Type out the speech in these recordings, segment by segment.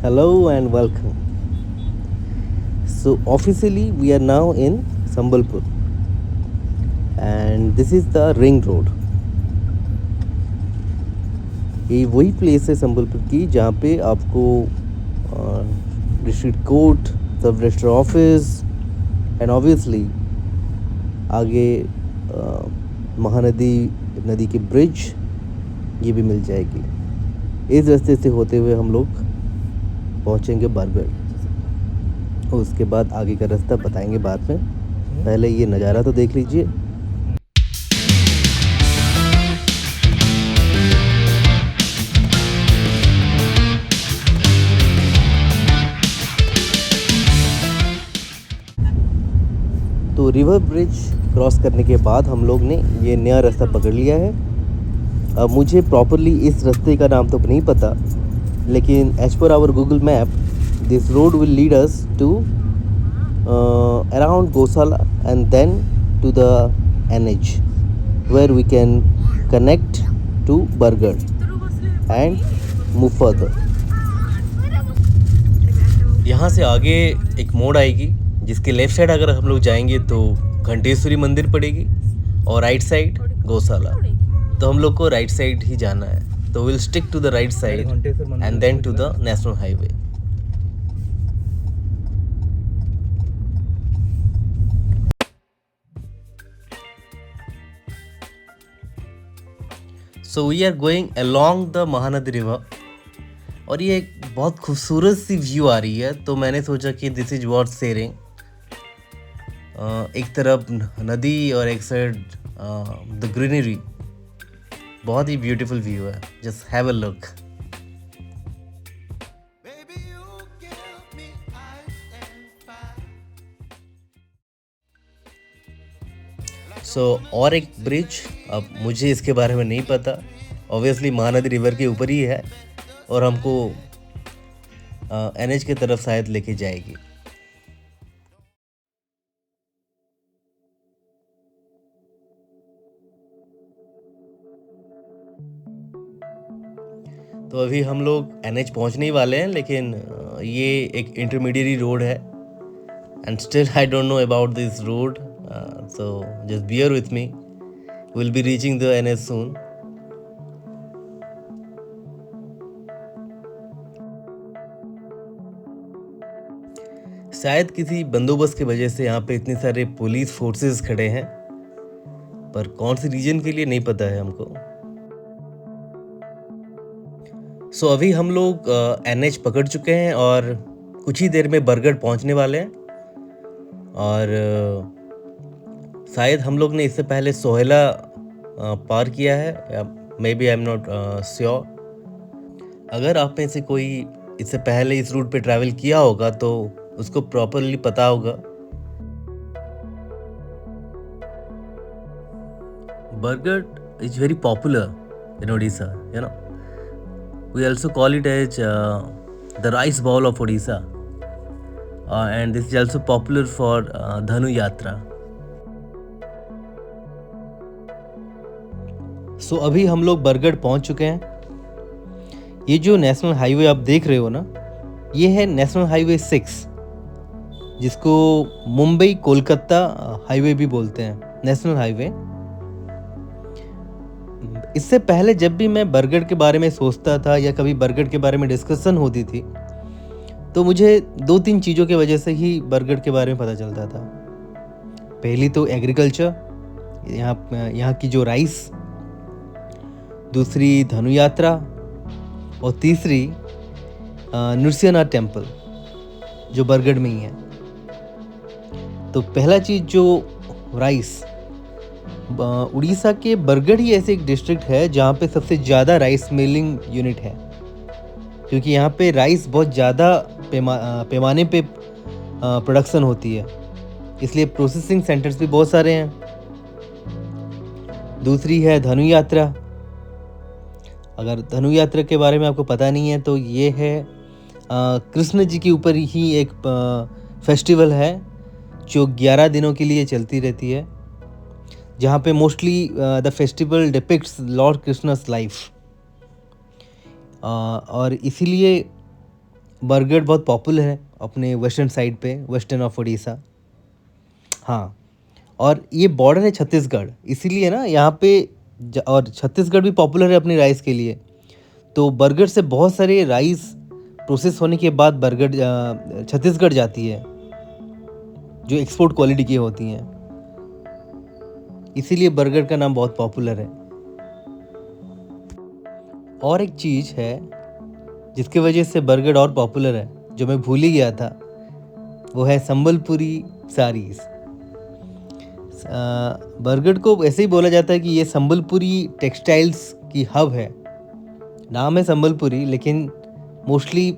Hello and welcome. So officially we are now in Sambalpur and this is the ring road. ये वही place है संबलपुर की जहाँ पे आपको डिस्ट्रिक्ट कोर्ट, सब रजिस्टर ऑफिस एंड ऑब्वियसली आगे महानदी नदी की ब्रिज ये भी मिल जाएगी। इस रास्ते से होते हुए हम लोग पहुँचेंगे बरगढ़। उसके बाद आगे का रास्ता बताएंगे बाद में। पहले ये नज़ारा तो देख लीजिए। तो रिवर ब्रिज क्रॉस करने के बाद हम लोग ने ये नया रास्ता पकड़ लिया है। अब मुझे प्रॉपरली इस रास्ते का नाम तो नहीं पता, लेकिन as per our Google map this road will lead us to around गौशाला and then to the NH where we can connect to Bargarh and move further। यहाँ से आगे एक मोड़ आएगी जिसके लेफ़्ट साइड अगर हम लोग जाएंगे तो घंटेश्वरी मंदिर पड़ेगी और राइट साइड गौशाला। तो हम लोग को राइट साइड ही जाना है, तो will stick to the right side and then to the national highway. So we are going along the Mahanadi river और ये एक बहुत खूबसूरत सी व्यू आ रही है, तो मैंने सोचा कि दिस इज वर्थ शेयरिंग। एक तरफ नदी और एक साइड द ग्रीनरी, बहुत ही ब्यूटीफुल व्यू है। Just have a look. So और एक ब्रिज, अब मुझे इसके बारे में नहीं पता, ऑब्वियसली महानदी रिवर के ऊपर ही है और हमको NH की तरफ शायद लेके जाएगी। तो अभी हम लोग NH पहुंचने ही वाले हैं, लेकिन ये एक इंटरमीडिएट रोड है and still I don't know about this road, so just beer with me, will be reaching the NH सून। शायद किसी बंदोबस्त की वजह से यहाँ पे इतने सारे पुलिस फोर्सेस खड़े हैं, पर कौन सी रीजन के लिए नहीं पता है हमको। सो अभी हम लोग NH पकड़ चुके हैं और कुछ ही देर में बरगढ़ पहुंचने वाले हैं। और शायद हम लोग ने इससे पहले सोहेला पार किया है, या maybe I am not sure. अगर आप में से कोई इससे पहले इस रूट पे ट्रैवल किया होगा तो उसको प्रॉपरली पता होगा। Bargarh is very popular in Odisha, you know. We also call it as the rice bowl of Odisha, and this is also popular for Dhanu Yatra. So अभी हम लोग बरगढ़ पहुंच चुके हैं। ये जो नेशनल हाईवे आप देख रहे हो ना, ये है नेशनल हाईवे 6, जिसको मुंबई कोलकाता हाईवे भी बोलते हैं, नेशनल हाईवे। इससे पहले जब भी मैं बरगढ़ के बारे में सोचता था या कभी बरगढ़ के बारे में डिस्कशन होती थी, तो मुझे 2-3 चीज़ों की वजह से ही बरगढ़ के बारे में पता चलता था। पहली तो एग्रीकल्चर, यहाँ की जो राइस, दूसरी धनु यात्रा और तीसरी नृसिंहनाथ टेम्पल जो बरगढ़ में ही है। तो पहला चीज़ जो राइस, उड़ीसा के बरगढ़ ही ऐसे एक डिस्ट्रिक्ट है जहाँ पे सबसे ज़्यादा राइस मिलिंग यूनिट है, क्योंकि यहाँ पे राइस बहुत ज़्यादा पैमाने पे प्रोडक्शन होती है, इसलिए प्रोसेसिंग सेंटर्स भी बहुत सारे हैं। दूसरी है धनु यात्रा। अगर धनु यात्रा के बारे में आपको पता नहीं है तो ये है कृष्ण जी के ऊपर ही एक फेस्टिवल है जो 11 दिनों के लिए चलती रहती है, जहाँ पे mostly the festival depicts Lord Krishna's life. और इसीलिए बरगढ़ बहुत पॉपुलर है अपने वेस्टर्न साइड पे, वेस्टर्न ऑफ उड़ीसा। हाँ, और ये बॉर्डर है छत्तीसगढ़, इसीलिए ना यहाँ पे और छत्तीसगढ़ भी पॉपुलर है अपनी राइस के लिए। तो बरगढ़ से बहुत सारे राइस प्रोसेस होने के बाद बरगढ़ छत्तीसगढ़ जाती है, जो एक्सपोर्ट क्वालिटी की होती हैं। इसीलिए बरगढ़ का नाम बहुत पॉपुलर है। और एक चीज़ है जिसकी वजह से बरगढ़ और पॉपुलर है, जो मैं भूल ही गया था, वो है संबलपुरी साड़ीज़। बरगढ़ को ऐसे ही बोला जाता है कि ये संबलपुरी टेक्सटाइल्स की हब है। नाम है संबलपुरी, लेकिन मोस्टली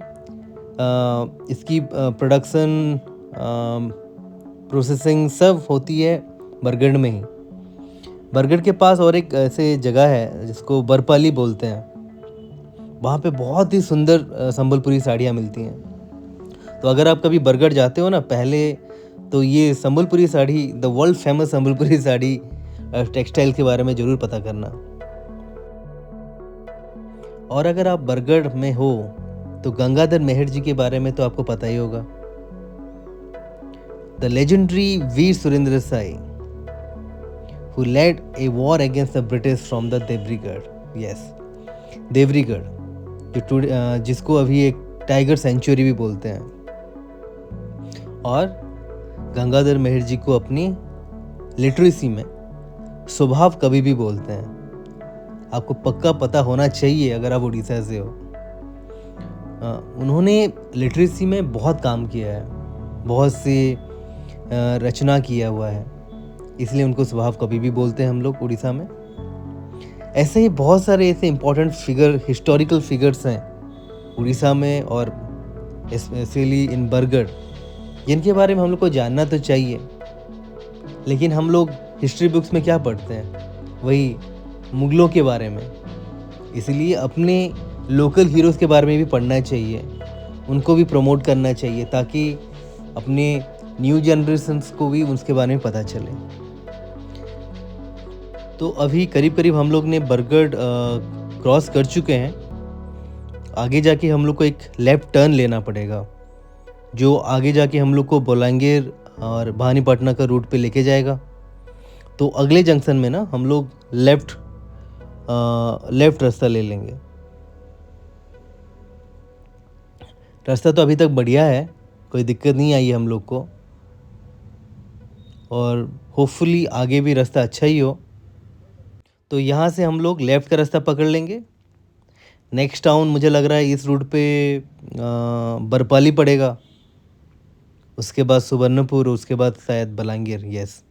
इसकी प्रोडक्शन, प्रोसेसिंग सब होती है बरगढ़ में ही। बरगढ़ के पास और एक ऐसे जगह है जिसको बरपाली बोलते हैं, वहाँ पे बहुत ही सुंदर संबलपुरी साड़ियाँ मिलती हैं। तो अगर आप कभी बरगढ़ जाते हो ना, पहले तो ये Sambalpuri sari, the world famous Sambalpuri sari textile के बारे में ज़रूर पता करना। और अगर आप बरगढ़ में हो तो गंगाधर मेहर जी के बारे में तो आपको पता ही होगा। The legendary Veer Surendra Sai, who led a war against the British from the Debrigarh, yes, Debrigarh, जिसको अभी एक टाइगर सेंचुरी भी बोलते हैं। और गंगाधर मेहर जी को अपनी लिटरेसी में स्वभाव कवि भी बोलते हैं। आपको पक्का पता होना चाहिए अगर आप उड़ीसा से हो। उन्होंने लिटरेसी में बहुत काम किया है, बहुत सी रचना किया हुआ है, इसलिए उनको स्वभाव कवि भी बोलते हैं हम लोग उड़ीसा में। ऐसे ही बहुत सारे ऐसे इम्पोर्टेंट फिगर, हिस्टोरिकल फिगर्स हैं उड़ीसा में, और स्पेशली इन बरगढ़, जिनके बारे में हम लोग को जानना तो चाहिए। लेकिन हम लोग हिस्ट्री बुक्स में क्या पढ़ते हैं, वही मुगलों के बारे में। इसलिए अपने लोकल हीरोज़ के बारे में भी पढ़ना चाहिए, उनको भी प्रमोट करना चाहिए, ताकि अपने न्यू जनरेशन्स को भी उसके बारे में पता चले। तो अभी करीब करीब हम लोग ने बरगढ़ क्रॉस कर चुके हैं। आगे जाके हम लोग को एक लेफ़्ट टर्न लेना पड़ेगा, जो आगे जाके हम लोग को बोलांगीर और भवानीपटना का रूट पे लेके जाएगा। तो अगले जंक्शन में ना हम लोग लेफ़्ट रास्ता ले लेंगे। रास्ता तो अभी तक बढ़िया है, कोई दिक्कत नहीं आई है हम लोग को, और होपफुली आगे भी रास्ता अच्छा ही हो। तो यहाँ से हम लोग लेफ़्ट का रास्ता पकड़ लेंगे। नेक्स्ट टाउन मुझे लग रहा है इस रूट पे बरपाली पड़ेगा, उसके बाद सुबर्णपुर, उसके बाद शायद बलांगीर। यस,